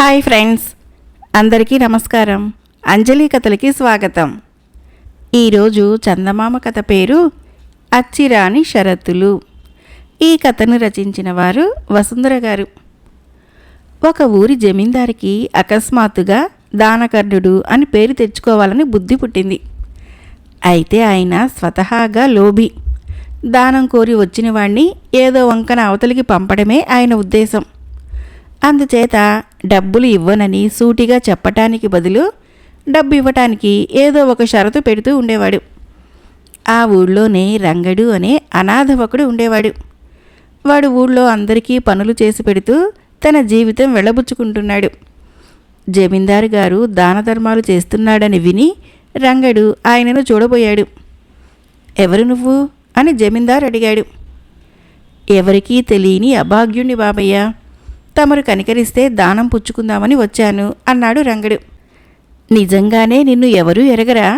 Hi friends, అందరికీ నమస్కారం. అంజలి కథలకి స్వాగతం. ఈరోజు చందమామ కథ పేరు అచ్చిరాని షరతులు. ఈ కథను రచించిన వారు వసుంధర గారు. ఒక ఊరి జమీందారికి అకస్మాత్తుగా దానకర్ణుడు అని పేరు తెచ్చుకోవాలని బుద్ధి పుట్టింది. అయితే ఆయన స్వతహాగా లోభి. దానం కోరి వచ్చిన వాణ్ణి ఏదో వంకన అవతలికి పంపడమే ఆయన ఉద్దేశం. అందుచేత డబ్బులు ఇవ్వనని సూటిగా చెప్పటానికి బదులు డబ్బు ఇవ్వటానికి ఏదో ఒక షరతు పెడుతూ ఉండేవాడు. ఆ ఊళ్ళోనే రంగడు అనే అనాథ ఒకడు ఉండేవాడు. వాడు ఊళ్ళో అందరికీ పనులు చేసి పెడుతూ తన జీవితం వెళ్ళబుచ్చుకుంటున్నాడు. జమీందారు గారు దాన ధర్మాలు చేస్తున్నాడని విని రంగడు ఆయనను చూడబోయాడు. ఎవరు నువ్వు అని జమీందారు అడిగాడు. ఎవరికీ తెలియని అభాగ్యుణ్ణి బాబయ్య, తమరు కనికరిస్తే దానం పుచ్చుకుందామని వచ్చాను అన్నాడు రంగడు. నిజంగానే నిన్ను ఎవరూ ఎరగరా?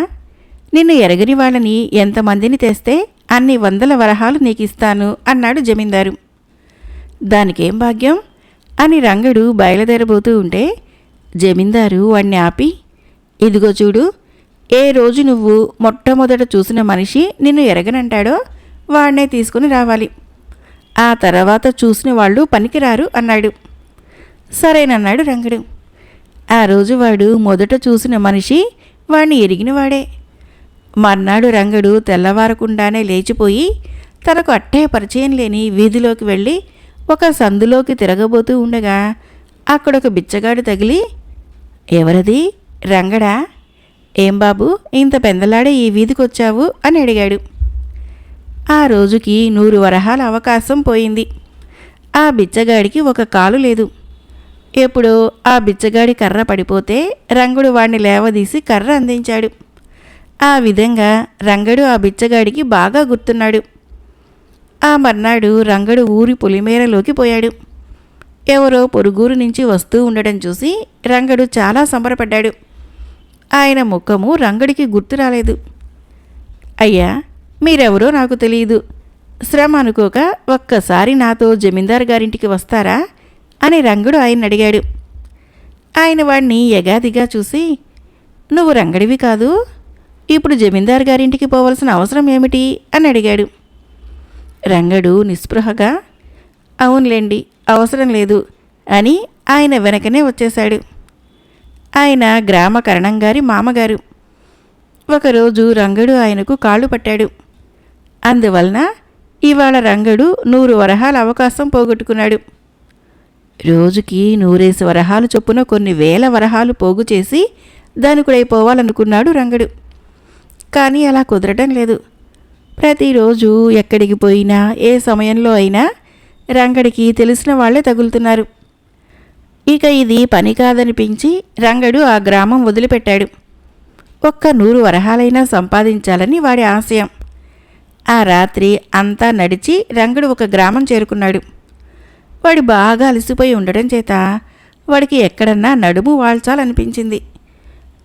నిన్ను ఎరగని వాళ్ళని ఎంతమందిని తెస్తే అన్ని 100 వరహాలు నీకిస్తాను అన్నాడు జమీందారు. దానికేం భాగ్యం అని రంగడు బయలుదేరబోతూ ఉంటే జమీందారు వాణ్ణి ఆపి, ఇదిగో చూడు, ఏ రోజు నువ్వు మొట్టమొదట చూసిన మనిషి నిన్ను ఎరగనంటాడో వాణ్ణే తీసుకుని రావాలి. ఆ తర్వాత చూసిన వాళ్ళు పనికిరారు అన్నాడు. సరేనన్నాడు రంగడు. ఆ రోజు వాడు మొదట చూసిన మనిషి వాణ్ణి ఎరిగినవాడే. మర్నాడు రంగడు తెల్లవారకుండానే లేచిపోయి తనకు అట్టే పరిచయం లేని వీధిలోకి వెళ్ళి ఒక సందులోకి తిరగబోతూ ఉండగా అక్కడొక బిచ్చగాడు తగిలి, ఎవరది, రంగడా? ఏం బాబు, ఇంత పెందలాడే ఈ వీధికొచ్చావు అని అడిగాడు. ఆ రోజుకి 100 వరహాల అవకాశం పోయింది. ఆ బిచ్చగాడికి ఒక కాలు లేదు. ఎప్పుడో ఆ బిచ్చగాడి కర్ర పడిపోతే రంగడు వాణ్ణి లేవదీసి కర్ర అందించాడు. ఆ విధంగా రంగడు ఆ బిచ్చగాడికి బాగా గుర్తున్నాడు. ఆ మర్నాడు రంగడు ఊరి పొలిమేరలోకి పోయాడు. ఎవరో పొరుగురు నుంచి వస్తూ ఉండడం చూసి రంగడు చాలా సంబరపడ్డాడు. ఆయన ముఖము రంగడికి గుర్తు రాలేదు. అయ్యా, మీరెవరో నాకు తెలియదు. శ్రమ అనుకోక ఒక్కసారి నాతో జమీందారు గారింటికి వస్తారా అని రంగడు ఆయన అడిగాడు. ఆయన వాణ్ణి యగాదిగా చూసి, నువ్వు రంగడివి కాదు, ఇప్పుడు జమీందారు గారింటికి పోవలసిన అవసరం ఏమిటి అని అడిగాడు. రంగడు నిస్పృహగా, అవునులేండి, అవసరం లేదు అని ఆయన వెనకనే వచ్చేశాడు. ఆయన గ్రామ కరణంగారి మామగారు. ఒకరోజు రంగడు ఆయనకు కాళ్ళు పట్టాడు. అందువలన ఇవాళ రంగడు 100 వరహాల అవకాశం పోగొట్టుకున్నాడు. రోజుకి 100 వరహాలు చొప్పున కొన్ని వేల వరహాలు పోగు చేసి ధనికుడైపోవాలనుకున్నాడు రంగడు. కానీ అలా కుదరటం లేదు. ప్రతిరోజు ఎక్కడికి పోయినా ఏ సమయంలో అయినా రంగడికి తెలిసిన వాళ్లే తగులుతున్నారు. ఇక ఇది పని కాదనిపించి రంగడు ఆ గ్రామం వదిలిపెట్టాడు. ఒక్క 100 వరహాలైనా సంపాదించాలని వాడి ఆశయం. ఆ రాత్రి అంతా నడిచి రంగడు ఒక గ్రామం చేరుకున్నాడు. వాడు బాగా అలసిపోయి ఉండడం చేత వాడికి ఎక్కడన్నా నడుము వాల్చాలనిపించింది.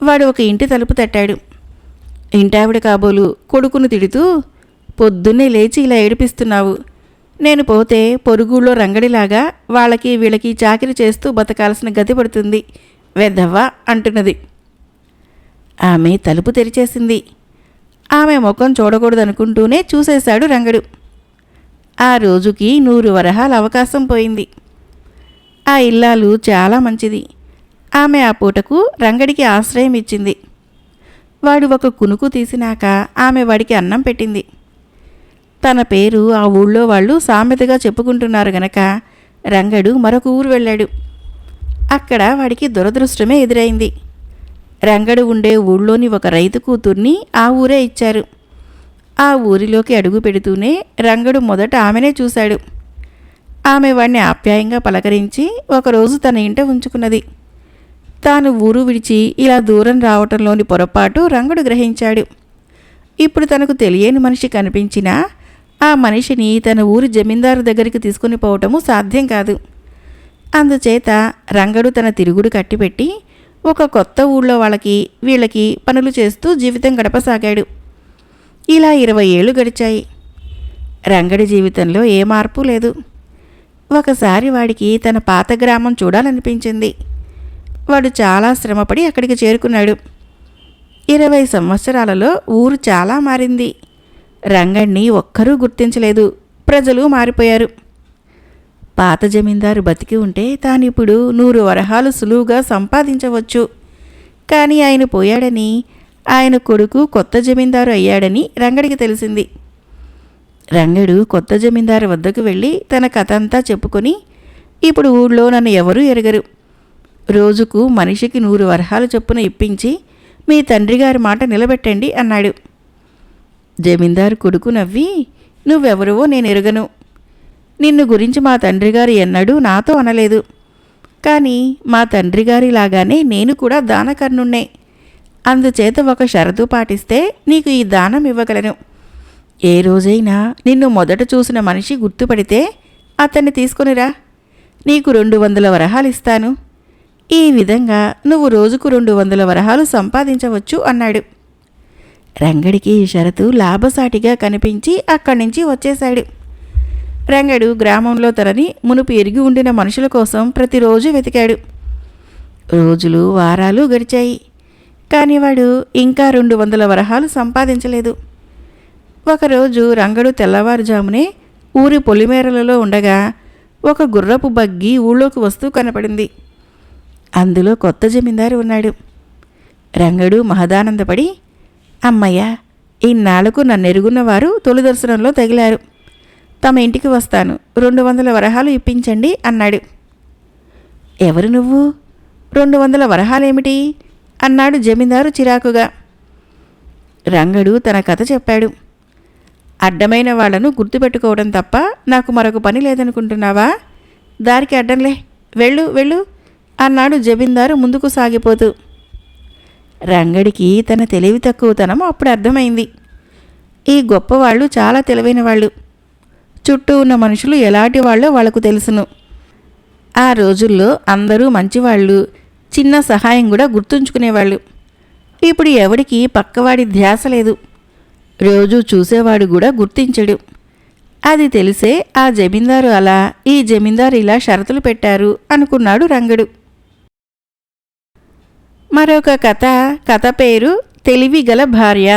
వాడు ఒక ఇంటి తలుపు తట్టాడు. ఇంటావిడ కాబోలు కొడుకును తిడుతూ, పొద్దున్నే లేచి ఇలా ఏడిపిస్తున్నావు, నేను పోతే పొరుగుళ్ళో రంగడిలాగా వాళ్ళకి వీళ్ళకి చాకిరి చేస్తూ బతకాల్సిన గతి పడుతుంది, వెధవ్వా అంటున్నది. ఆమె తలుపు తెరిచేసింది. ఆమె ముఖం చూడకూడదనుకుంటూనే చూసేశాడు రంగడు. ఆ రోజుకి 100 వరహాల అవకాశం పోయింది. ఆ ఇల్లాలు చాలా మంచిది. ఆమె ఆ పూటకు రంగడికి ఆశ్రయం ఇచ్చింది. వాడు ఒక కునుకు తీసినాక ఆమె వాడికి అన్నం పెట్టింది. తన పేరు ఆ ఊళ్ళో వాళ్ళు సామెతగా చెప్పుకుంటున్నారు గనక రంగడు మరొక ఊరు వెళ్ళాడు. అక్కడ వాడికి దురదృష్టమే ఎదురైంది. రంగడు ఉండే ఊళ్ళోని ఒక రైతు కూతుర్ని ఆ ఊరే ఇచ్చారు. ఆ ఊరిలోకి అడుగు పెడుతూనే రంగడు మొదట ఆమెనే చూశాడు. ఆమె వాణ్ణి ఆప్యాయంగా పలకరించి ఒకరోజు తన ఇంట ఉంచుకున్నది. తాను ఊరు విడిచి ఇలా దూరం రావటంలోని పొరపాటు రంగడు గ్రహించాడు. ఇప్పుడు తనకు తెలియని మనిషి కనిపించినా ఆ మనిషిని తన ఊరి జమీందారు దగ్గరికి తీసుకుని పోవటము సాధ్యం కాదు. అందుచేత రంగడు తన తిరుగుడు కట్టిపెట్టి ఒక కొత్త ఊళ్ళో వీళ్ళకి పనులు చేస్తూ జీవితం గడపసాగాడు. ఇలా 20 ఏళ్ళు గడిచాయి. రంగడి జీవితంలో ఏ మార్పు లేదు. ఒకసారి వాడికి తన పాత గ్రామం చూడాలనిపించింది. వాడు చాలా శ్రమపడి అక్కడికి చేరుకున్నాడు. 20 సంవత్సరాలలో ఊరు చాలా మారింది. రంగణ్ణి ఒక్కరూ గుర్తించలేదు. ప్రజలు మారిపోయారు. పాత జమీందారు బతికి ఉంటే తానిప్పుడు 100 వరహాలు సులువుగా సంపాదించవచ్చు. కానీ ఆయన పోయాడని, ఆయన కొడుకు కొత్త జమీందారు అయ్యాడని రంగడికి తెలిసింది. రంగడు కొత్త జమీందారు వద్దకు వెళ్ళి తన కథ అంతా చెప్పుకొని, ఇప్పుడు ఊళ్ళో నన్ను ఎవరూ ఎరగరు. రోజుకు మనిషికి 100 వరహాలు చొప్పున ఇప్పించి మీ తండ్రిగారి మాట నిలబెట్టండి అన్నాడు. జమీందారు కొడుకు నవ్వి, నువ్వెవరవో నేను ఎరగను. నిన్ను గురించి మా తండ్రిగారు ఎన్నడూ నాతో అనలేదు. కానీ మా తండ్రిగారిలాగానే నేను కూడా దానకర్ణుణ్ణే. అందుచేత ఒక షరతు పాటిస్తే నీకు ఈ దానం ఇవ్వగలను. ఏ రోజైనా నిన్ను మొదట చూసిన మనిషి గుర్తుపడితే అతన్ని తీసుకొనిరా. నీకు 200 వరహాలు ఇస్తాను. ఈ విధంగా నువ్వు రోజుకు 200 వరహాలు సంపాదించవచ్చు అన్నాడు. రంగడికి ఈ షరతు లాభసాటిగా కనిపించి అక్కడి నుంచి వచ్చేశాడు. రంగడు గ్రామంలో తనని మునుపు ఎరిగి ఉండిన మనుషుల కోసం ప్రతిరోజు వెతికాడు. రోజులు వారాలు గడిచాయి. కానీ వాడు ఇంకా 200 వరహాలు సంపాదించలేదు. ఒకరోజు రంగడు తెల్లవారుజామునే ఊరి పొలిమేరలలో ఉండగా ఒక గుర్రపు బగ్గి ఊళ్ళోకి వస్తూ కనపడింది. అందులో కొత్త జమీందారు ఉన్నాడు. రంగడు మహదానందపడి, అమ్మయ్య, ఇన్నాళ్లకు నన్నెరుగున్నవారు తొలి దర్శనంలో తగిలారు. తమ ఇంటికి వస్తాను, 200 వరహాలు ఇప్పించండి అన్నాడు. ఎవరు నువ్వు? 200 వరహాలేమిటి అన్నాడు జమీందారు చిరాకుగా. రంగడు తన కథ చెప్పాడు. అడ్డమైన వాళ్లను గుర్తుపెట్టుకోవడం తప్ప నాకు మరొక పని లేదనుకుంటున్నావా? దారికి అడ్డంలే, వెళ్ళు వెళ్ళు అన్నాడు జమీందారు ముందుకు సాగిపోతూ. రంగడికి తన తెలివి తక్కువతనం అప్పుడు అర్థమైంది. ఈ గొప్పవాళ్ళు చాలా తెలివైన వాళ్ళు. చుట్టూ ఉన్న మనుషులు ఎలాంటి వాళ్ళో వాళ్లకు తెలుసును. ఆ రోజుల్లో అందరూ మంచివాళ్ళు, చిన్న సహాయం కూడా గుర్తుంచుకునేవాళ్ళు. ఇప్పుడు ఎవడికి పక్కవాడి ధ్యాస లేదు. రోజూ చూసేవాడు కూడా గుర్తించడు. అది తెలిసే ఆ జమీందారు అలా, ఈ జమీందారు ఇలా షరతులు పెట్టారు అనుకున్నాడు రంగడు. మరొక కథ పేరు తెలివిగల భార్య.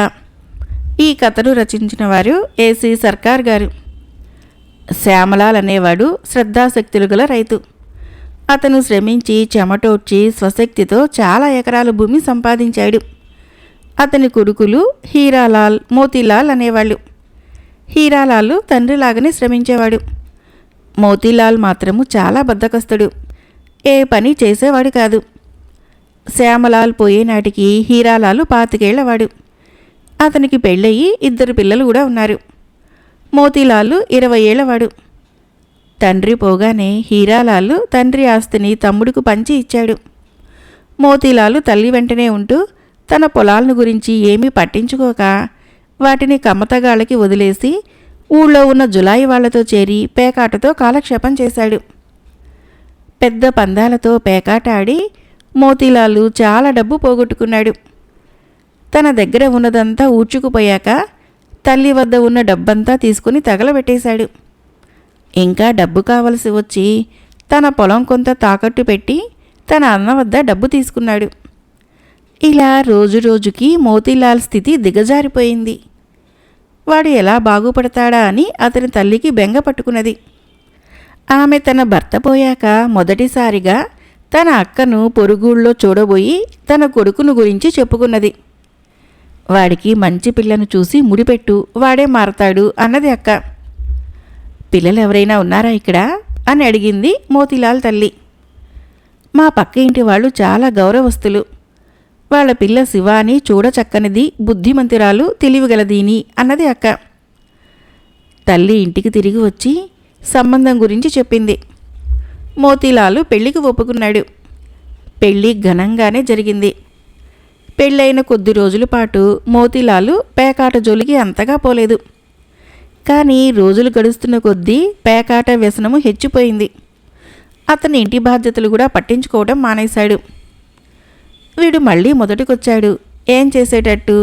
ఈ కథను రచించిన వారు ఏసీ సర్కార్ గారు. శ్యామలాల్ అనేవాడు శ్రద్ధాశక్తులు గల రైతు. అతను శ్రమించి చెమటోడ్చి స్వశక్తితో చాలా ఎకరాల భూమి సంపాదించాడు. అతని కొడుకులు హీరాలాల్, మోతీలాల్ అనేవాళ్ళు. హీరాలాల్ తండ్రిలాగానే శ్రమించేవాడు. మోతీలాల్ మాత్రము చాలా బద్ధకస్తుడు. ఏ పని చేసేవాడు కాదు. శ్యామలాల్ పోయేనాటికి హీరాలాల్ 25 ఏళ్లవాడు. అతనికి పెళ్ళయి 2 పిల్లలు కూడా ఉన్నారు. మోతీలాల్ 20 ఏళ్లవాడు. తండ్రి పోగానే హీరాలాల్ తండ్రి ఆస్తిని తమ్ముడికి పంచి ఇచ్చాడు. మోతీలాల్ తల్లి వెంటనే ఉంటూ తన పొలాలను గురించి ఏమీ పట్టించుకోక వాటిని కమ్మతగాళ్ళకి వదిలేసి ఊళ్ళో ఉన్న జులాయి వాళ్లతో చేరి పేకాటతో కాలక్షేపం చేశాడు. పెద్ద పందాలతో పేకాట ఆడి మోతీలాల్ చాలా డబ్బు పోగొట్టుకున్నాడు. తన దగ్గర ఉన్నదంతా ఊడ్చుకుపోయాక తల్లి వద్ద ఉన్న డబ్బంతా తీసుకుని తగలబెట్టేశాడు. ఇంకా డబ్బు కావలసి వచ్చి తన పొలం కొంత తాకట్టు పెట్టి తన అన్న వద్ద డబ్బు తీసుకున్నాడు. ఇలా రోజురోజుకి మోతీలాల్ స్థితి దిగజారిపోయింది. వాడు ఎలా బాగుపడతాడా అని అతని తల్లికి బెంగ పట్టుకున్నది. ఆమె తన భర్త పోయాక మొదటిసారిగా తన అక్కను పొరుగుళ్ళో చూడబోయి తన కొడుకును గురించి చెప్పుకున్నది. వాడికి మంచి పిల్లను చూసి ముడిపెట్టు, వాడే మారతాడు అన్నది అక్క. పిల్లలెవరైనా ఉన్నారా ఇక్కడ అని అడిగింది మోతీలాల్ తల్లి. మా పక్క ఇంటి వాళ్ళు చాలా గౌరవస్తులు. వాళ్ళ పిల్ల శివాని చూడచక్కనిది, బుద్ధిమంతిరాలు, తెలివిగలదీని అన్నది అక్క. తల్లి ఇంటికి తిరిగి వచ్చి సంబంధం గురించి చెప్పింది. మోతీలాల్ పెళ్లికి ఒప్పుకున్నాడు. పెళ్ళి ఘనంగానే జరిగింది. పెళ్ళైన కొద్ది రోజుల పాటు మోతీలాల్ పేకాట జోలికి అంతగా పోలేదు. కానీ రోజులు గడుస్తున్న కొద్దీ పేకాట వ్యసనము హెచ్చిపోయింది. అతని ఇంటి బాధ్యతలు కూడా పట్టించుకోవడం మానేశాడు. వీడు మళ్ళీ మొదటికొచ్చాడు, ఏం చేసేటట్టు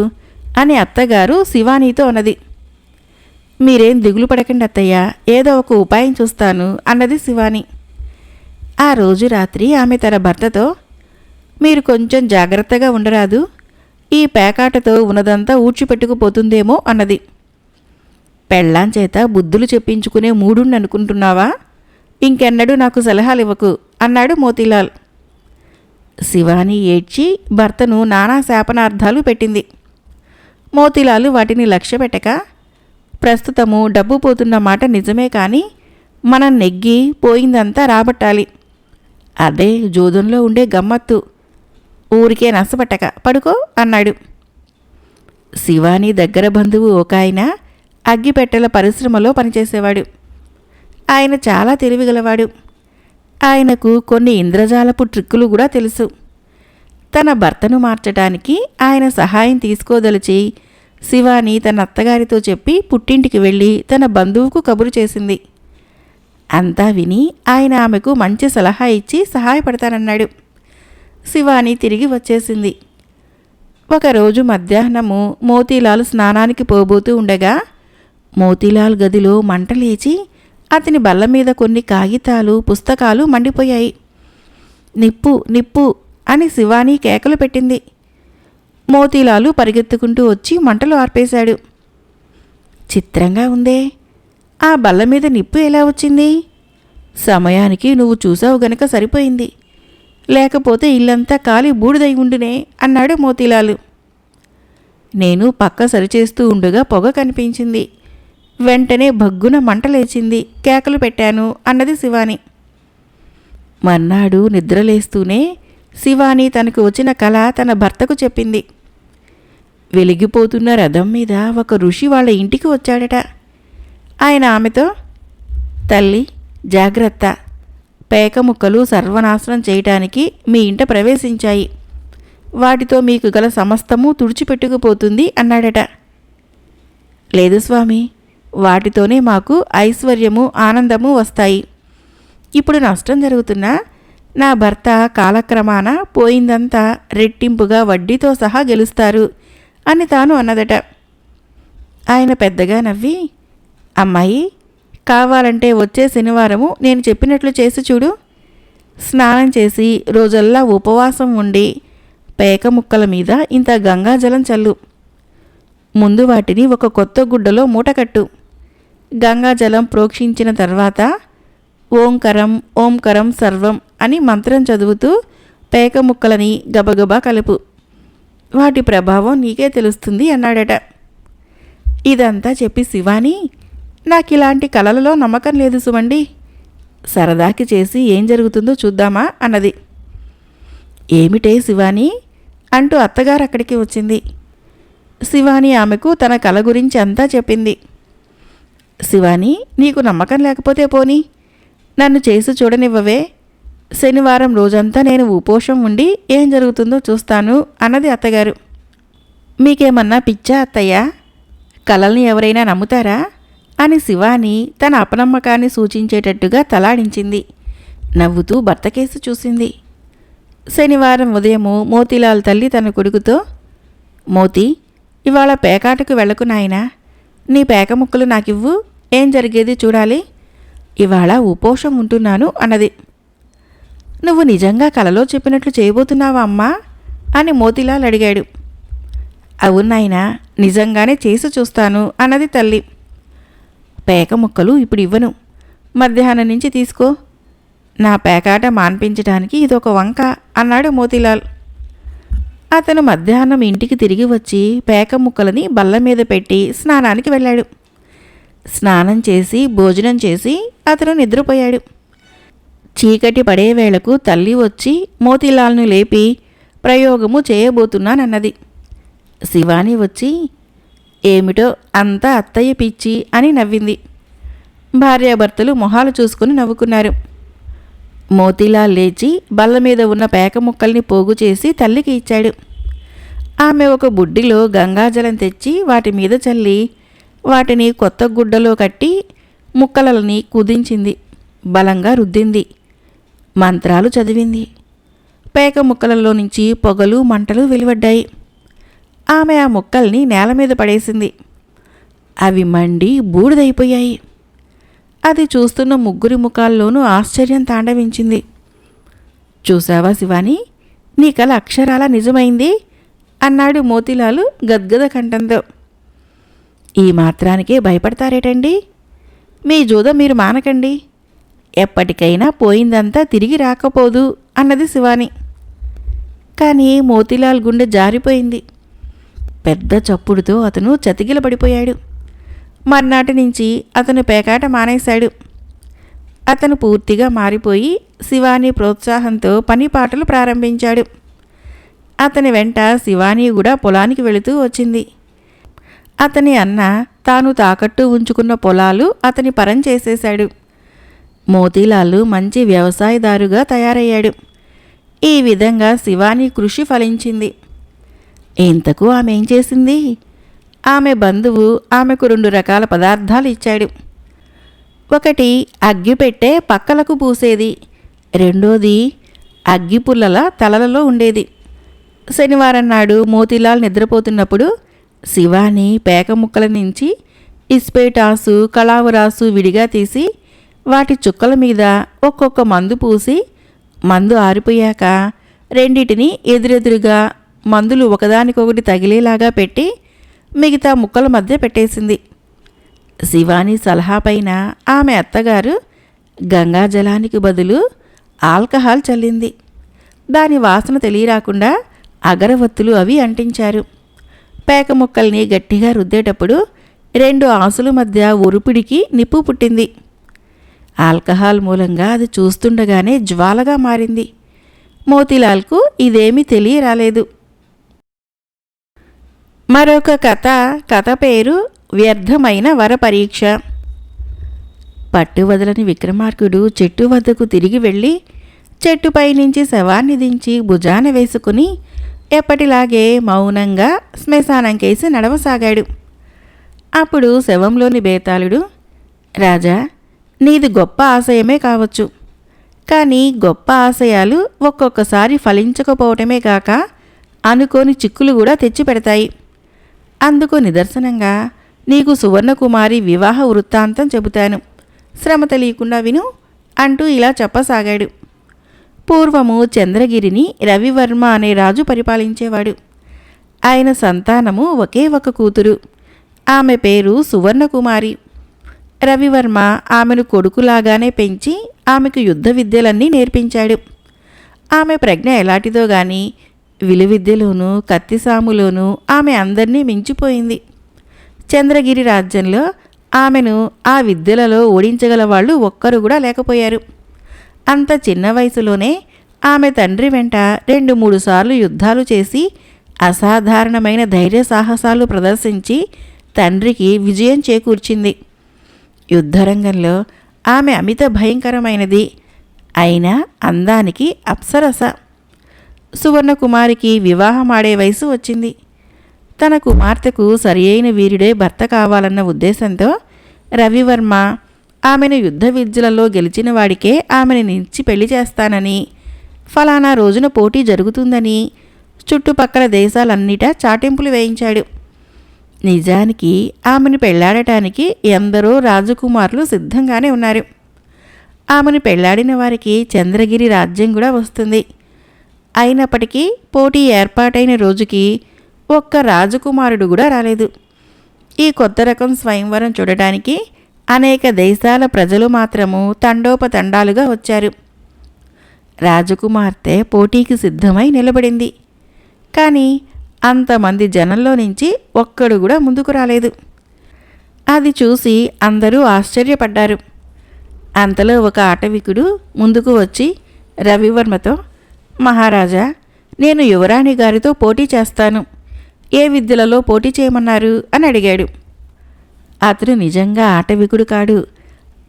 అని అత్తగారు శివానీతో అన్నది. మీరేం దిగులు పడకండి అత్తయ్య, ఏదో ఒక ఉపాయం చూస్తాను అన్నది శివాని. ఆ రోజు రాత్రి ఆమె తన భర్తతో, మీరు కొంచెం జాగ్రత్తగా ఉండరాదు, ఈ పేకాటతో ఉన్నదంతా ఊడ్చిపెట్టుకుపోతుందేమో అన్నది. పెళ్ళాం చేత బుద్ధులు చెప్పించుకునే మూడుండనుకుంటున్నావా? ఇంకెన్నడూ నాకు సలహాలివ్వకు అన్నాడు మోతీలాల్. శివాని ఏడ్చి భర్తను నానా శాపనార్థాలు పెట్టింది. మోతీలాలు వాటిని లక్ష్యపెట్టక, ప్రస్తుతము డబ్బు పోతున్న మాట నిజమే, కానీ మనం నెగ్గి పోయిందంతా రాబట్టాలి. అదే జోదంలో ఉండే గమ్మత్తు. ఊరికే నష్టపట్టక పడుకో అన్నాడు. శివాని దగ్గర బంధువు ఒక ఆయన అగ్గిపెట్టెల పరిశ్రమలో పనిచేసేవాడు. ఆయన చాలా తెలివిగలవాడు. ఆయనకు కొన్ని ఇంద్రజాలపు ట్రిక్కులు కూడా తెలుసు. తన భర్తను మార్చటానికి ఆయన సహాయం తీసుకోదలిచి శివాని తన అత్తగారితో చెప్పి పుట్టింటికి వెళ్ళి తన బంధువుకు కబురు చేసింది. అంతా విని ఆయన ఆమెకు మంచి సలహా ఇచ్చి సహాయపడతానన్నాడు. శివాని తిరిగి వచ్చేసింది. ఒకరోజు మధ్యాహ్నము మోతీలాల్ స్నానానికి పోబోతూ ఉండగా మోతీలాల్ గదిలో మంట లేచి అతని బల్ల మీద కొన్ని కాగితాలు, పుస్తకాలు మండిపోయాయి. నిప్పు నిప్పు అని శివాని కేకలు పెట్టింది. మోతీలాలు పరిగెత్తుకుంటూ వచ్చి మంటలు ఆర్పేశాడు. చిత్రంగా ఉందే, ఆ బల్ల మీద నిప్పు ఎలా వచ్చింది? సమయానికి నువ్వు చూసావు గనక సరిపోయింది, లేకపోతే ఇల్లంతా కాలి బూడిదై ఉండునే అన్నాడు మోతీలాలు. నేను పక్క సరిచేస్తూ ఉండగా పొగ కనిపించింది. వెంటనే భగ్గున మంట లేచింది, కేకలు పెట్టాను అన్నది శివాని. మర్నాడు నిద్రలేస్తూనే శివాని తనకు వచ్చిన కల తన భర్తకు చెప్పింది. వెలిగిపోతున్న రథం మీద ఒక ఋషి వాళ్ళ ఇంటికి వచ్చాడట. ఆయన ఆమెతో, తల్లి జాగ్రత్త, పేక ముక్కలు సర్వనాశనం చేయటానికి మీ ఇంట ప్రవేశించాయి, వాటితో మీకు గల సమస్తము తుడిచిపెట్టుకుపోతుంది అన్నాడట. లేదు స్వామి, వాటితోనే మాకు ఐశ్వర్యము ఆనందము వస్తాయి. ఇప్పుడు నష్టం జరుగుతున్నా నా భర్త కాలక్రమాన పోయిందంతా రెట్టింపుగా వడ్డీతో సహా గెలుస్తారు అని తాను అన్నదట. ఆయన పెద్దగా నవ్వి, అమ్మాయి, కావాలంటే వచ్చే శనివారము నేను చెప్పినట్లు చేసి చూడు. స్నానం చేసి రోజల్లా ఉపవాసం ఉండి పేక ముక్కల మీద ఇంత గంగాజలం చల్లు. ముందు వాటిని ఒక కొత్త గుడ్డలో మూటకట్టు. గంగాజలం ప్రోక్షించిన తర్వాత ఓంకరం ఓంకరం సర్వం అని మంత్రం చదువుతూ పేక ముక్కలని గబగబా కలుపు. వాటి ప్రభావం నీకే తెలుస్తుంది అన్నాడట. ఇదంతా చెప్పి శివాని, నాకిలాంటి కలలలో నమ్మకం లేదు సుమండి, సరదాకి చేసి ఏం జరుగుతుందో చూద్దామా అన్నది. ఏమిటే శివాని అంటూ అత్తగారు అక్కడికి వచ్చింది. శివాని ఆమెకు తన కల గురించి అంతా చెప్పింది. శివాని, నీకు నమ్మకం లేకపోతే పోనీ, నన్ను చేసి చూడనివ్వవే. శనివారం రోజంతా నేను ఉపోషం ఉండి ఏం జరుగుతుందో చూస్తాను అన్నది అత్తగారు. మీకేమన్నా పిచ్చా అత్తయ్య? కలల్ని ఎవరైనా నమ్ముతారా అని శివాని తన అపనమ్మకాన్ని సూచించేటట్టుగా తలాడించింది. నవ్వుతూ భర్తకేసి చూసింది. శనివారం ఉదయము మోతీలాల్ తల్లి తన కొడుకుతో, మోతీ, ఇవాళ పేకాటకు వెళ్ళకు నాయనా, నీ పేక ముక్కలు నాకివ్వు, ఏం జరిగేది చూడాలి. ఇవాళ ఉపోషం ఉంటున్నాను అన్నది. నువ్వు నిజంగా కలలో చెప్పినట్లు చేయబోతున్నావా అమ్మా అని మోతీలాల్ అడిగాడు. అవునాయనా, నిజంగానే చేసి చూస్తాను అన్నది తల్లి. పేక ముక్కలు ఇప్పుడు ఇవ్వను, మధ్యాహ్నం నుంచి తీసుకో. నా పేకాట మాన్పించడానికి ఇదొక వంక అన్నాడు మోతీలాల్. అతను మధ్యాహ్నం ఇంటికి తిరిగి వచ్చి పేక ముక్కలని బల్ల మీద పెట్టి స్నానానికి వెళ్ళాడు. స్నానం చేసి భోజనం చేసి అతను నిద్రపోయాడు. చీకటి పడే వేళకు తల్లి వచ్చి మోతీలాల్ను లేపి ప్రయోగము చేయబోతున్నానన్నది. శివాని వచ్చి, ఏమిటో అంతా అత్తయ్య పిచ్చి అని నవ్వింది. భార్యాభర్తలు మొహాలు చూసుకుని నవ్వుకున్నారు. మోతీలాల్ లేచి బల్ల మీద ఉన్న పేక ముక్కల్ని పోగు చేసి తల్లికి ఇచ్చాడు. ఆమె ఒక బుడ్డిలో గంగాజలం తెచ్చి వాటి మీద చల్లి వాటిని కొత్త గుడ్డలో కట్టి ముక్కలని కుదించింది, బలంగా రుద్దింది, మంత్రాలు చదివింది. పేక ముక్కలలో నుంచి పొగలు మంటలు వెలువడ్డాయి. ఆమె ఆ ముక్కల్ని నేల మీద పడేసింది. అవి మండి బూడిదైపోయాయి. అది చూస్తున్న ముగ్గురి ముఖాల్లోనూ ఆశ్చర్యం తాండవించింది. చూసావా శివాని, నీ కల అక్షరాల నిజమైంది అన్నాడు మోతీలాలు గద్గద కంఠంతో. ఈ మాత్రానికే భయపడతారేటండి? మీ జూదం మీరు మానకండి. ఎప్పటికైనా పోయిందంతా తిరిగి రాకపోదు అన్నది శివాని. కానీ మోతీలాల్ గుండె జారిపోయింది. పెద్ద చప్పుడుతో అతను చతికిల పడిపోయాడు. మర్నాటి నుంచి అతను పేకాట మానేశాడు. అతను పూర్తిగా మారిపోయి శివాని ప్రోత్సాహంతో పని పాటలు ప్రారంభించాడు. అతని వెంట శివాని కూడా పొలానికి వెళుతూ వచ్చింది. అతని అన్న తాను తాకట్టు ఉంచుకున్న పొలాలు అతని పరం చేసేశాడు. మోతీలాలు మంచి వ్యవసాయదారుగా తయారయ్యాడు. ఈ విధంగా శివాని కృషి ఫలించింది. ఇంతకు ఆమె ఏం చేసింది? ఆమె బంధువు ఆమెకు 2 రకాల పదార్థాలు ఇచ్చాడు. ఒకటి అగ్గిపెట్టె పక్కలకు పూసేది, రెండోది అగ్గిపుల్లల తలలలో ఉండేది. శనివారం నాడు మోతీలాల్ నిద్రపోతున్నప్పుడు శివాని పేక ముక్కల నుంచి ఇస్పేటాసు కళావరాసు విడిగా తీసి వాటి చుక్కల మీద ఒక్కొక్క మందు పూసి, మందు ఆరిపోయాక రెండిటిని ఎదురెదురుగా మందులు ఒకదానికొకటి తగిలేలాగా పెట్టి మిగతా ముక్కల మధ్య పెట్టేసింది. శివాని సలహాపైన ఆమె అత్తగారు గంగాజలానికి బదులు ఆల్కహాల్ చల్లింది. దాని వాసన తెలియరాకుండా అగరవత్తులు అవి అంటించారు. పేక ముక్కల్ని గట్టిగా రుద్దేటప్పుడు 2 ఆసుల మధ్య ఉరుపిడికి నిప్పు పుట్టింది. ఆల్కహాల్ మూలంగా అది చూస్తుండగానే జ్వాలగా మారింది. మోతీలాల్కు ఇదేమీ తెలియరాలేదు. మరొక కథ పేరు వ్యర్థమైన వర పరీక్ష. పట్టువదలని విక్రమార్కుడు చెట్టు వద్దకు తిరిగి వెళ్ళి చెట్టుపై నుంచి శవాన్ని దించి భుజాన వేసుకుని ఎప్పటిలాగే మౌనంగా శ్మశానం కేసి నడవసాగాడు. అప్పుడు శవంలోని బేతాళుడు, రాజా, నీది గొప్ప ఆశయమే కావచ్చు, కానీ గొప్ప ఆశయాలు ఒక్కొక్కసారి ఫలించకపోవటమే కాక అనుకోని చిక్కులు కూడా తెచ్చిపెడతాయి. అందుకు నిదర్శనంగా నీకు సువర్ణకుమారి వివాహ వృత్తాంతం చెబుతాను, శ్రమ తెలియకుండా విను అంటూ ఇలా చెప్పసాగాడు. పూర్వము చంద్రగిరిని రవివర్మ అనే రాజు పరిపాలించేవాడు. ఆయన సంతానము ఒకే ఒక కూతురు. ఆమె పేరు సువర్ణకుమారి. రవివర్మ ఆమెను కొడుకులాగానే పెంచి ఆమెకు యుద్ధ విద్యలన్నీ నేర్పించాడు. ఆమె ప్రజ్ఞ ఎలాంటిదో గాని విలువిద్యలోనూ కత్తిసాములోనూ ఆమె అందరినీ మించిపోయింది. చంద్రగిరి రాజ్యంలో ఆమెను ఆ విద్యలలో ఓడించగల వాళ్ళు ఒక్కరు కూడా లేకపోయారు. అంత చిన్న వయసులోనే ఆమె తండ్రి వెంట 2-3 సార్లు యుద్ధాలు చేసి అసాధారణమైన ధైర్య సాహసాలు ప్రదర్శించి తండ్రికి విజయం చేకూర్చింది. యుద్ధరంగంలో ఆమె అమిత భయంకరమైనది, అయినా అందానికి అప్సరస. సువర్ణకుమారికి వివాహమాడే వయసు వచ్చింది. తన కుమార్తెకు సరియైన వీరుడే భర్త కావాలన్న ఉద్దేశంతో రవివర్మ ఆమెను యుద్ధ విద్యలలో గెలిచిన వాడికే ఆమెను నిలిచి పెళ్లి చేస్తానని, ఫలానా రోజున పోటీ జరుగుతుందని చుట్టుపక్కల దేశాలన్నిటా చాటింపులు వేయించాడు. నిజానికి ఆమెను పెళ్లాడటానికి ఎందరో రాజకుమారులు సిద్ధంగానే ఉన్నారు. ఆమెను పెళ్లాడిన వారికి చంద్రగిరి రాజ్యం కూడా వస్తుంది. అయినప్పటికీ పోటీ ఏర్పాటైన రోజుకి ఒక్క రాజకుమారుడు కూడా రాలేదు. ఈ కొత్త రకం స్వయంవరం చూడటానికి అనేక దేశాల ప్రజలు మాత్రము తండోపతండాలుగా వచ్చారు. రాజకుమార్తె పోటీకి సిద్ధమై నిలబడింది. కానీ అంతమంది జనంలో నుంచి ఒక్కడు కూడా ముందుకు రాలేదు. అది చూసి అందరూ ఆశ్చర్యపడ్డారు. అంతలో ఒక ఆటవికుడు ముందుకు వచ్చి రవివర్మతో, మహారాజా, నేను యువరాణి గారితో పోటీ చేస్తాను, ఏ విద్యలలో పోటీ చేయమన్నారు అని అడిగాడు. అతడు నిజంగా ఆటవికుడు కాడు.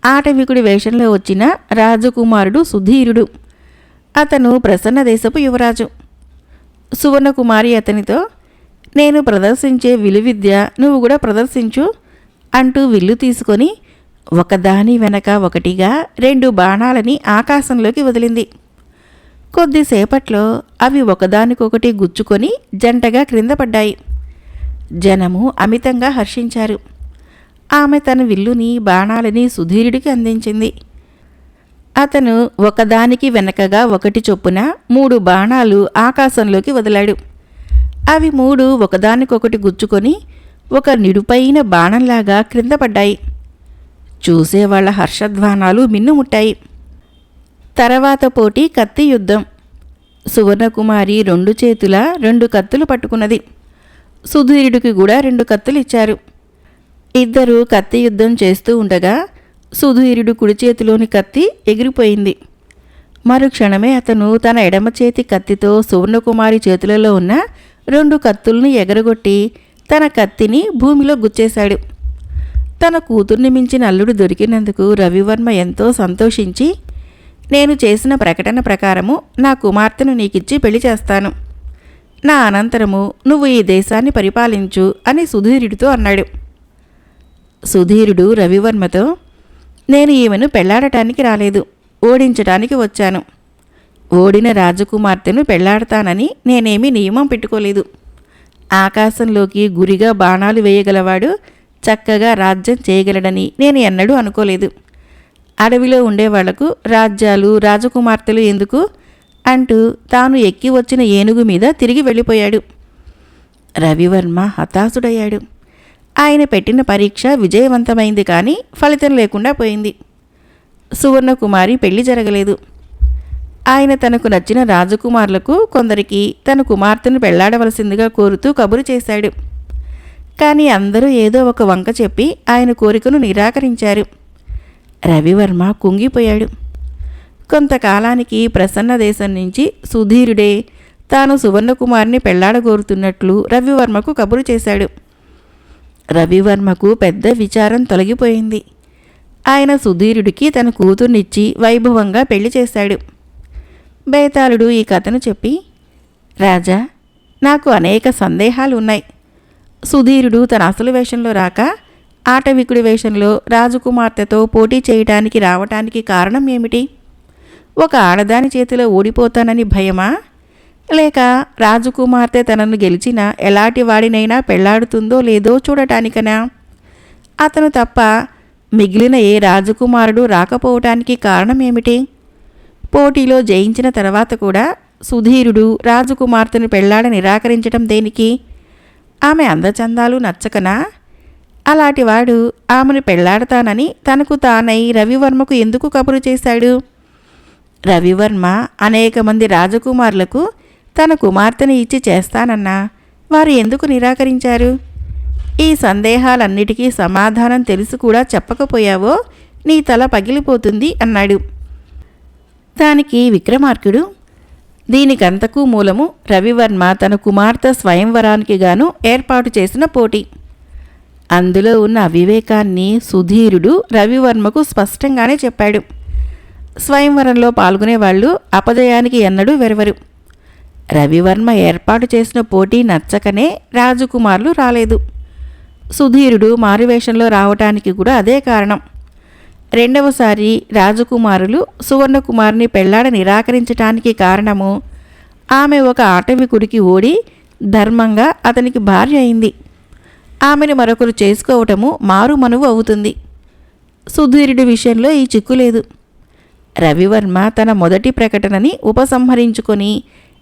ఆటవికుడి వేషంలో వచ్చిన రాజకుమారుడు సుధీరుడు. అతను ప్రసన్న దేశపు యువరాజు. సువర్ణకుమారి అతనితో, నేను ప్రదర్శించే విలువిద్య నువ్వు కూడా ప్రదర్శించు అంటూ విల్లు తీసుకొని ఒకదాని వెనక ఒకటిగా 2 బాణాలని ఆకాశంలోకి వదిలింది. కొద్దిసేపట్లో అవి ఒకదానికొకటి గుచ్చుకొని జంటగా క్రింద పడ్డాయి. జనము అమితంగా హర్షించారు. ఆమె తన విల్లుని బాణాలని సుధీరుడికి అందించింది. అతను ఒకదానికి వెనకగా ఒకటి చొప్పున 3 బాణాలు ఆకాశంలోకి వదిలాడు. అవి 3 ఒకదానికొకటి గుచ్చుకొని ఒక నిడుపైన బాణంలాగా క్రింద పడ్డాయి. చూసేవాళ్ల హర్షధ్వానాలు మిన్నుముట్టాయి. తర్వాత పోటీ కత్తి యుద్ధం. సువర్ణకుమారి 2 చేతుల 2 కత్తులు పట్టుకున్నది. సుధీరుడికి కూడా 2 కత్తులు ఇచ్చారు. ఇద్దరూ కత్తి యుద్ధం చేస్తూ ఉండగా సుధీరుడు కుడి చేతిలోని కత్తి ఎగిరిపోయింది. మరుక్షణమే అతను తన ఎడమ చేతి కత్తితో సువర్ణకుమారి చేతులలో ఉన్న 2 కత్తుల్ని ఎగరగొట్టి తన కత్తిని భూమిలో గుచ్చేశాడు. తన కూతుర్ని మించిన అల్లుడు దొరికినందుకు రవివర్మ ఎంతో సంతోషించి, నేను చేసిన ప్రకటన ప్రకారము నా కుమార్తెను నీకిచ్చి పెళ్లి చేస్తాను. నా అనంతరము నువ్వు ఈ దేశాన్ని పరిపాలించు అని సుధీరుడితో అన్నాడు. సుధీరుడు రవివర్మతో, నేను ఈమెను పెళ్లాడటానికి రాలేదు, ఓడించటానికి వచ్చాను. ఓడిన రాజకుమార్తెను పెళ్లాడతానని నేనేమీ నియమం పెట్టుకోలేదు. ఆకాశంలోకి గురిగా బాణాలు వేయగలవాడు చక్కగా రాజ్యం చేయగలడని నేను ఎన్నడూ అనుకోలేదు. అడవిలో ఉండేవాళ్లకు రాజ్యాలు రాజకుమార్తెలు ఎందుకు అంటూ తాను ఎక్కి వచ్చిన ఏనుగు మీద తిరిగి వెళ్ళిపోయాడు. రవివర్మ హతాశుడయ్యాడు. ఆయన పెట్టిన పరీక్ష విజయవంతమైంది, కానీ ఫలితం లేకుండా పోయింది. సువర్ణకుమారి పెళ్లి జరగలేదు. ఆయన తనకు నచ్చిన రాజకుమారులకు కొందరికి తన కుమార్తెను పెళ్లాడవలసిందిగా కోరుతూ కబురు చేశాడు. కానీ అందరూ ఏదో ఒక వంక చెప్పి ఆయన కోరికను నిరాకరించారు. రవివర్మ కుంగిపోయాడు. కొంతకాలానికి ప్రసన్న దేశం నుంచి సుధీరుడే తాను సువర్ణకుమారిని పెళ్లాడగోరుతున్నట్లు రవివర్మకు కబురు చేశాడు. రవివర్మకు పెద్ద విచారం తొలగిపోయింది. ఆయన సుధీరుడికి తన కూతుర్నిచ్చి వైభవంగా పెళ్లి చేశాడు. బేతాళుడు ఈ కథను చెప్పి, రాజా, నాకు అనేక సందేహాలు ఉన్నాయి. సుధీరుడు తన అసలు వేషంలో రాక ఆటవికుడి వేషంలో రాజకుమార్తెతో పోటీ చేయటానికి రావటానికి కారణం ఏమిటి? ఒక ఆడదాని చేతిలో ఓడిపోతానని భయమా? లేక రాజకుమార్తె తనను గెలిచిన ఎలాంటి వాడినైనా పెళ్లాడుతుందో లేదో చూడటానికనా? అతను తప్ప మిగిలిన ఏ రాజకుమారుడు రాకపోవటానికి కారణం ఏమిటి? పోటీలో జయించిన తర్వాత కూడా సుధీరుడు రాజకుమార్తెను పెళ్లాడ నిరాకరించటం దేనికి? ఆమె అందచందాలు నచ్చకనా? అలాంటివాడు ఆమెను పెళ్లాడతానని తనకు తానై రవివర్మకు ఎందుకు కబురు చేశాడు? రవివర్మ అనేక మంది రాజకుమారులకు తన కుమార్తెని ఇచ్చి చేస్తానన్నా వారు ఎందుకు నిరాకరించారు? ఈ సందేహాలన్నిటికీ సమాధానం తెలిసి కూడా చెప్పకపోయావో నీ తల పగిలిపోతుంది అన్నాడు. దానికి విక్రమార్కుడు, దీనికంతకు మూలము రవివర్మ తన కుమార్తె స్వయంవరానికి గాను ఏర్పాటు చేసిన పోటీ. అందులో ఉన్న అవివేకాన్ని సుధీరుడు రవివర్మకు స్పష్టంగానే చెప్పాడు. స్వయంవరంలో పాల్గొనేవాళ్లు అపజయానికి ఎన్నడూ వెరవరు. రవివర్మ ఏర్పాటు చేసిన పోటీ నచ్చకనే రాజకుమారులు రాలేదు. సుధీరుడు మారువేషంలో రావటానికి కూడా అదే కారణం. రెండవసారి రాజకుమారులు సువర్ణకుమారిని పెళ్లాడ నిరాకరించటానికి కారణము ఆమె ఒక ఆటవికుడికి ఓడి ధర్మంగా అతనికి భార్య అయింది. ఆమెను మరొకరు చేసుకోవటము మారుమనువు అవుతుంది. సుధీరుడి విషయంలో ఈ చిక్కు లేదు. రవివర్మ తన మొదటి ప్రకటనని ఉపసంహరించుకొని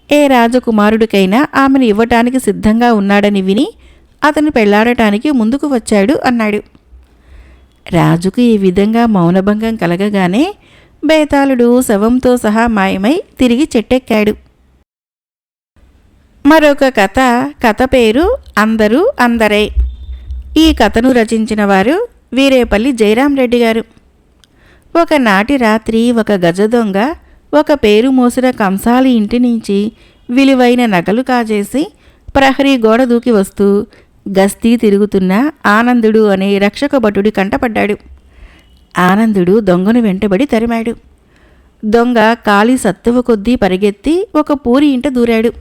ఏ రాజకుమారుడికైనా ఆమెను ఇవ్వటానికి సిద్ధంగా ఉన్నాడని విని అతను పెళ్లాడటానికి ముందుకు వచ్చాడు అన్నాడు. రాజుకు ఈ విధంగా మౌనభంగం కలగగానే బేతాళుడు శవంతో సహా మాయమై తిరిగి చెట్టెక్కాడు. మరొక కథ పేరు అందరూ అందరే. ఈ కథను రచించిన వారు వీరేపల్లి జయరామరెడ్డి గారు. ఒకనాటి రాత్రి ఒక గజదొంగ ఒక పేరు మోసిన కంసాలి ఇంటి నుంచి విలువైన నగలు కాజేసి ప్రహరీ గోడ దూకి వస్తూ గస్తీ తిరుగుతున్న ఆనందుడు అనే రక్షక భటుడి కంటపడ్డాడు. ఆనందుడు దొంగను వెంటబడి తరిమాడు. దొంగ కాలి సత్తువ కొద్దీ పరిగెత్తి ఒక పూరి ఇంట దూరాడు.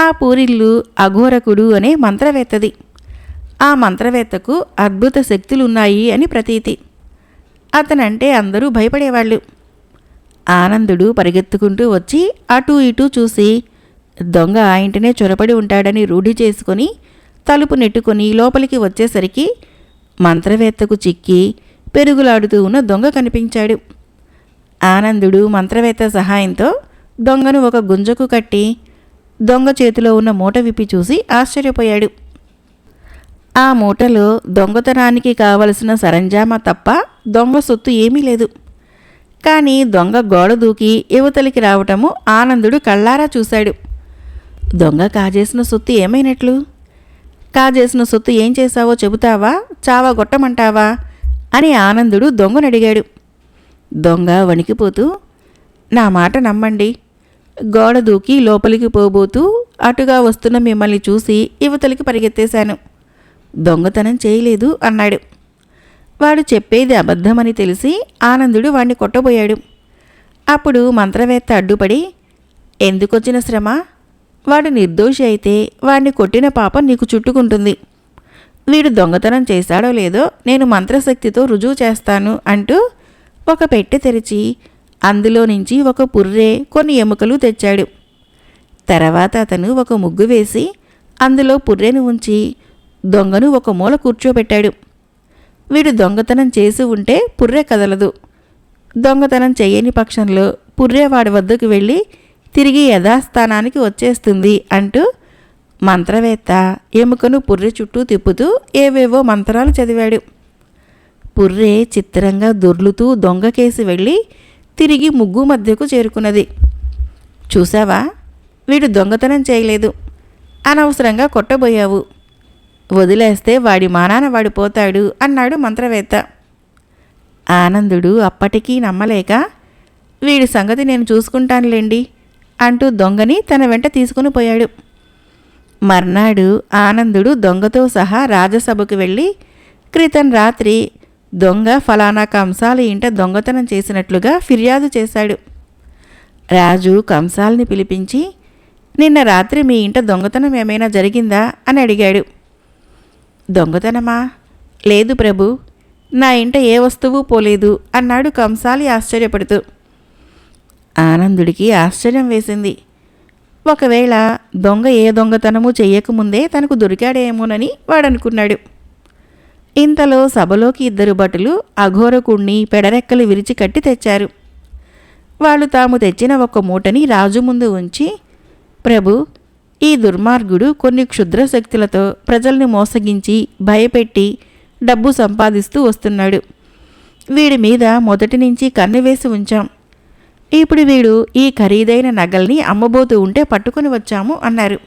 ఆ పూరిల్లు అఘోరకుడు అనే మంత్రవేత్తది. ఆ మంత్రవేత్తకు అద్భుత శక్తులున్నాయి అని ప్రతీతి. అతనంటే అందరూ భయపడేవాళ్ళు. ఆనందుడు పరిగెత్తుకుంటూ వచ్చి అటూ ఇటూ చూసి దొంగ ఆ ఇంటనే చొరబడి ఉంటాడని రూఢి చేసుకొని తలుపు నెట్టుకొని లోపలికి వచ్చేసరికి మంత్రవేత్తకు చిక్కి పెరుగులాడుతూ ఉన్న దొంగ కనిపించాడు. ఆనందుడు మంత్రవేత్త సహాయంతో దొంగను ఒక గుంజకు కట్టి దొంగ చేతిలో ఉన్న మూట విప్పి చూసి ఆశ్చర్యపోయాడు. ఆ మూటలో దొంగతనానికి కావలసిన సరంజామా తప్ప దొంగ సొత్తు ఏమీ లేదు. కానీ దొంగ గోడ దూకి యువతలికి రావటము ఆనందుడు కళ్ళారా చూశాడు. దొంగ కాజేసిన సొత్తు ఏమైనట్లు? కాజేసిన సొత్తు ఏం చేశావో చెబుతావా, చావగొట్టమంటావా అని ఆనందుడు దొంగనడిగాడు. దొంగ వణికిపోతూ, నా మాట నమ్మండి, గోడ దూకి లోపలికి పోబోతూ అటుగా వస్తున్న మిమ్మల్ని చూసి యువతలికి పరిగెత్తేశాను, దొంగతనం చేయలేదు అన్నాడు. వాడు చెప్పేది అబద్ధమని తెలిసి ఆనందుడు వాణ్ణి కొట్టబోయాడు. అప్పుడు మంత్రవేత్త అడ్డుపడి, ఎందుకొచ్చిన శ్రమ? వాడు నిర్దోషి అయితే వాణ్ణి కొట్టిన పాపం నీకు చుట్టుకుంటుంది. వీడు దొంగతనం చేశాడో లేదో నేను మంత్రశక్తితో రుజువు చేస్తాను అంటూ ఒక పెట్టె తెరిచి అందులో నుంచి ఒక పుర్రె, కొన్ని ఎముకలు తెచ్చాడు. తర్వాత అతను ఒక ముగ్గు వేసి అందులో పుర్రెను ఉంచి దొంగను ఒక మూల కూర్చోబెట్టాడు. వీడు దొంగతనం చేసి ఉంటే పుర్రె కదలదు, దొంగతనం చేయని పక్షంలో పుర్రె వాడి వద్దకు వెళ్ళి తిరిగి యథాస్థానానికి వచ్చేస్తుంది అంటూ మంత్రవేత్త ఎముకను పుర్రె చుట్టూ తిప్పుతూ ఏవేవో మంత్రాలు చదివాడు. పుర్రె చిత్రంగా దొర్లుతూ దొంగకేసి వెళ్ళి తిరిగి ముగ్గు మధ్యకు చేరుకున్నది. చూసావా, వీడు దొంగతనం చేయలేదు, అనవసరంగా కొట్టబోయావు, వదిలేస్తే వాడి మానాన వాడు పోతాడు అన్నాడు మంత్రవేత్త. ఆనందుడు అప్పటికీ నమ్మలేక, వీడి సంగతి నేను చూసుకుంటానులేండి అంటూ దొంగని తన వెంట తీసుకుని పోయాడు. మర్నాడు ఆనందుడు దొంగతో సహా రాజసభకు వెళ్ళి క్రితం రాత్రి దొంగ ఫలానా కంసాలి ఇంట దొంగతనం చేసినట్లుగా ఫిర్యాదు చేశాడు. రాజు కంసాల్ని పిలిపించి, నిన్న రాత్రి మీ ఇంట దొంగతనం ఏమైనా జరిగిందా అని అడిగాడు. దొంగతనమా? లేదు ప్రభు, నా ఇంట ఏ వస్తువు పోలేదు అన్నాడు కంసాలి ఆశ్చర్యపడుతూ. ఆనందుడికి ఆశ్చర్యం వేసింది. ఒకవేళ దొంగ ఏ దొంగతనము చెయ్యకముందే తనకు దొరికాడేమోనని వాడనుకున్నాడు. ఇంతలో సభలోకి 2 భటులు అఘోరకుణ్ణి పెడరెక్కలు విరిచి కట్టి తెచ్చారు. వాళ్ళు తాము తెచ్చిన ఒక మూటని రాజు ముందు ఉంచి, ప్రభు, ఈ దుర్మార్గుడు కొన్ని క్షుద్ర శక్తులతో ప్రజల్ని మోసగించి భయపెట్టి డబ్బు సంపాదిస్తూ వస్తున్నాడు. వీడి మీద మొదటి నుంచి కన్ను వేసి ఉంచాం. ఇప్పుడు వీడు ఈ ఖరీదైన నగల్ని అమ్మబోతూ ఉంటే పట్టుకుని వచ్చాము అన్నారు.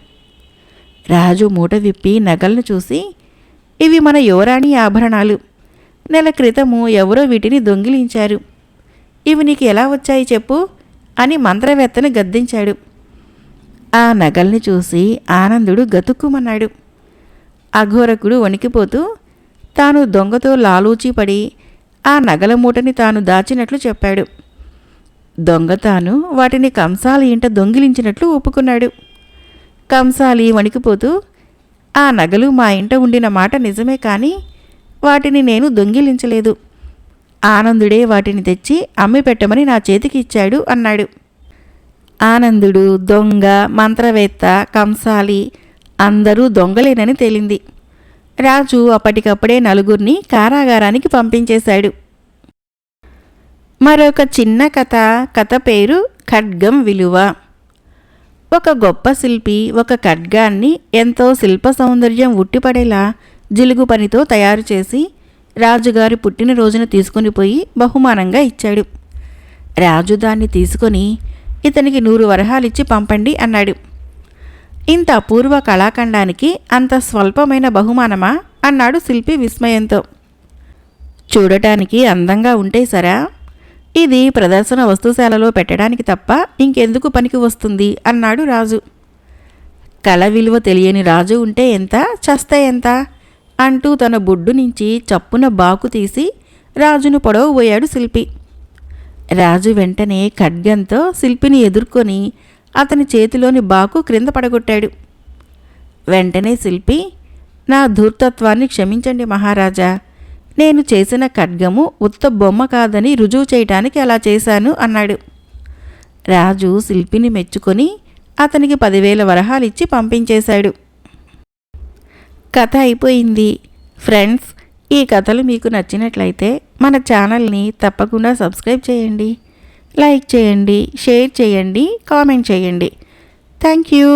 రాజు మూట విప్పి నగల్ను చూసి, ఇవి మన యువరాణి ఆభరణాలు, నెల క్రితము ఎవరో వీటిని దొంగిలించారు, ఇవి నీకు ఎలా వచ్చాయి చెప్పు అని మంత్రవేత్తను గద్దించాడు. ఆ నగల్ని చూసి ఆనందుడు గతుక్కుమన్నాడు. అఘోరకుడు వణికిపోతూ తాను దొంగతో లాలూచీపడి ఆ నగల మూటని తాను దాచినట్లు చెప్పాడు. దొంగ తాను వాటిని కంసాలి ఇంట దొంగిలించినట్లు ఒప్పుకున్నాడు. కంసాలి వణికిపోతూ, ఆ నగలు మా ఇంట ఉండిన మాట నిజమే, కానీ వాటిని నేను దొంగిలించలేదు, ఆనందుడే వాటిని తెచ్చి అమ్మి పెట్టమని నా చేతికి ఇచ్చాడు అన్నాడు. ఆనందుడు, దొంగ, మంత్రవేత్త, కంసాలి అందరూ దొంగలేనని తేలింది. రాజు అప్పటికప్పుడే 4 కారాగారానికి పంపించేశాడు. మరొక చిన్న కథ పేరు ఖడ్గం విలువ. ఒక గొప్ప శిల్పి ఒక ఖడ్గాన్ని ఎంతో శిల్ప సౌందర్యం ఉట్టిపడేలా జిలుగు పనితో తయారు చేసి రాజుగారి పుట్టినరోజున తీసుకుని పోయి బహుమానంగా ఇచ్చాడు. రాజు దాన్ని తీసుకొని ఇతనికి 100 వరహాలిచ్చి పంపండి అన్నాడు. ఇంత అపూర్వ కళాఖండానికి అంత స్వల్పమైన బహుమానమా అన్నాడు శిల్పి విస్మయంతో. చూడటానికి అందంగా ఉంటే సరా, ఇది ప్రదర్శన వస్తుశాలలో పెట్టడానికి తప్ప ఇంకెందుకు పనికి వస్తుంది అన్నాడు రాజు. కళ విలువ తెలియని రాజు ఉంటే ఎంత, చస్తే ఎంత అంటూ తన బొడ్డు నుంచి చప్పున బాకు తీసి రాజును పొడవబోయాడు శిల్పి. రాజు వెంటనే ఖడ్గంతో శిల్పిని ఎదుర్కొని అతని చేతిలోని బాకు క్రింద పడగొట్టాడు. వెంటనే శిల్పి, నా ధూర్తత్వాన్ని క్షమించండి మహారాజా, నేను చేసిన ఖడ్గము ఉత్త బొమ్మ కాదని రుజువు చేయటానికి అలా చేశాను అన్నాడు. రాజు శిల్పిని మెచ్చుకొని అతనికి 10,000 వరహాలిచ్చి పంపించేశాడు. కథ అయిపోయింది. ఫ్రెండ్స్, ఈ కథలు మీకు నచ్చినట్లయితే మన ఛానల్ని తప్పకుండా సబ్స్క్రైబ్ చేయండి. లైక్ చేయండి, షేర్ చేయండి, కామెంట్ చేయండి. Thank you.